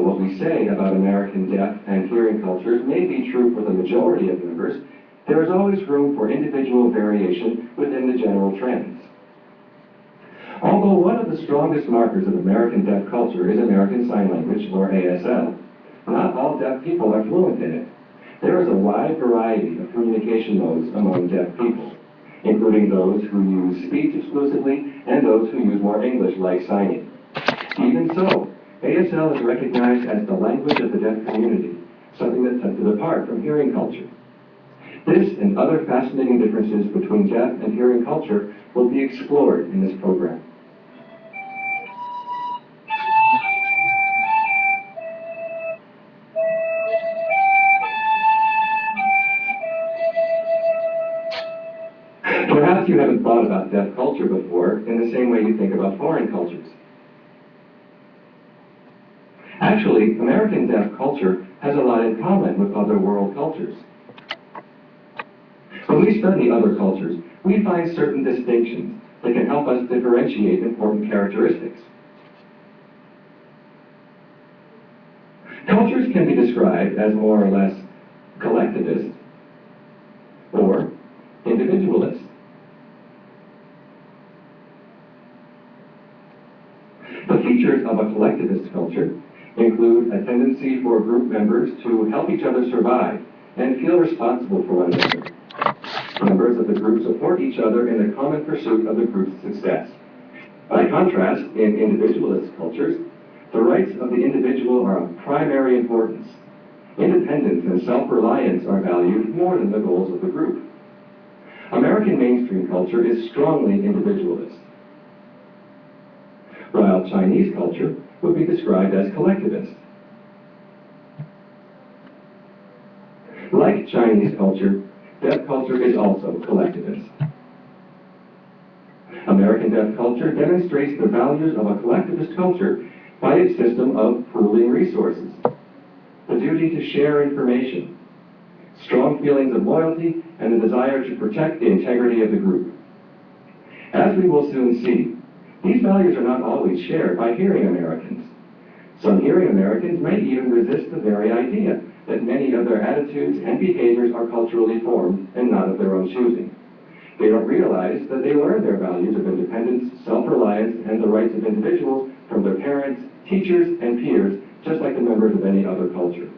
though what we say about American deaf and hearing cultures may be true for the majority of members, there is always room for individual variation within the general trends. Although one of the strongest markers of American deaf culture is American Sign Language, or ASL, not all deaf people are fluent in it. There is a wide variety of communication modes among deaf people, including those who use speech exclusively and those who use more English-like signing. Even so, ASL is recognized as the language of the deaf community, something that sets it apart from hearing culture. This and other fascinating differences between deaf and hearing culture will be explored in this program. Perhaps you haven't thought about deaf culture before in the same way you think about foreign cultures. Actually, American deaf culture has a lot in common with other world cultures. When we study other cultures, we find certain distinctions that can help us differentiate important characteristics. Cultures can be described as more or less collectivist or individualist. The features of a collectivist culture include a tendency for group members to help each other survive and feel responsible for one another. Members of the group support each other in the common pursuit of the group's success. By contrast, in individualist cultures, the rights of the individual are of primary importance. Independence and self-reliance are valued more than the goals of the group. American mainstream culture is strongly individualist, while Chinese culture would be described as collectivist. Like Chinese culture, deaf culture is also collectivist. American deaf culture demonstrates the values of a collectivist culture by its system of pooling resources, the duty to share information, strong feelings of loyalty, and the desire to protect the integrity of the group. As we will soon see, these values are not always shared by hearing Americans. Some hearing Americans may even resist the very idea that many of their attitudes and behaviors are culturally formed and not of their own choosing. They don't realize that they learn their values of independence, self-reliance, and the rights of individuals from their parents, teachers, and peers, just like the members of any other culture.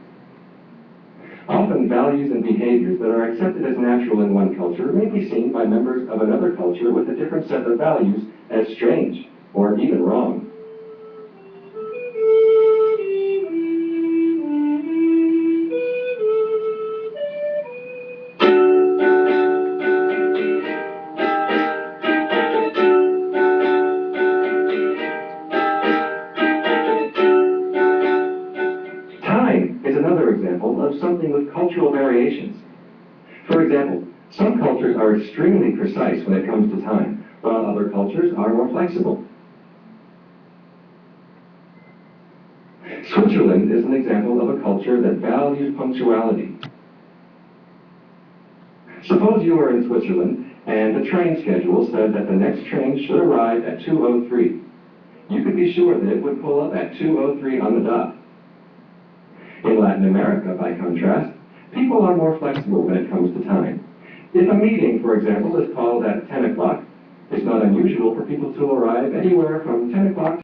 Often values and behaviors that are accepted as natural in one culture may be seen by members of another culture with a different set of values as strange or even wrong. Time is another example of something with cultural variations. For example, some cultures are extremely precise when it comes to time, while other cultures are more flexible. Switzerland is an example of a culture that values punctuality. Suppose you were in Switzerland and the train schedule said that the next train should arrive at 2:03. You could be sure that it would pull up at 2:03 on the dot. In Latin America, by contrast, people are more flexible when it comes to time. If a meeting, for example, is called at 10 o'clock, it's not unusual for people to arrive anywhere from 10 o'clock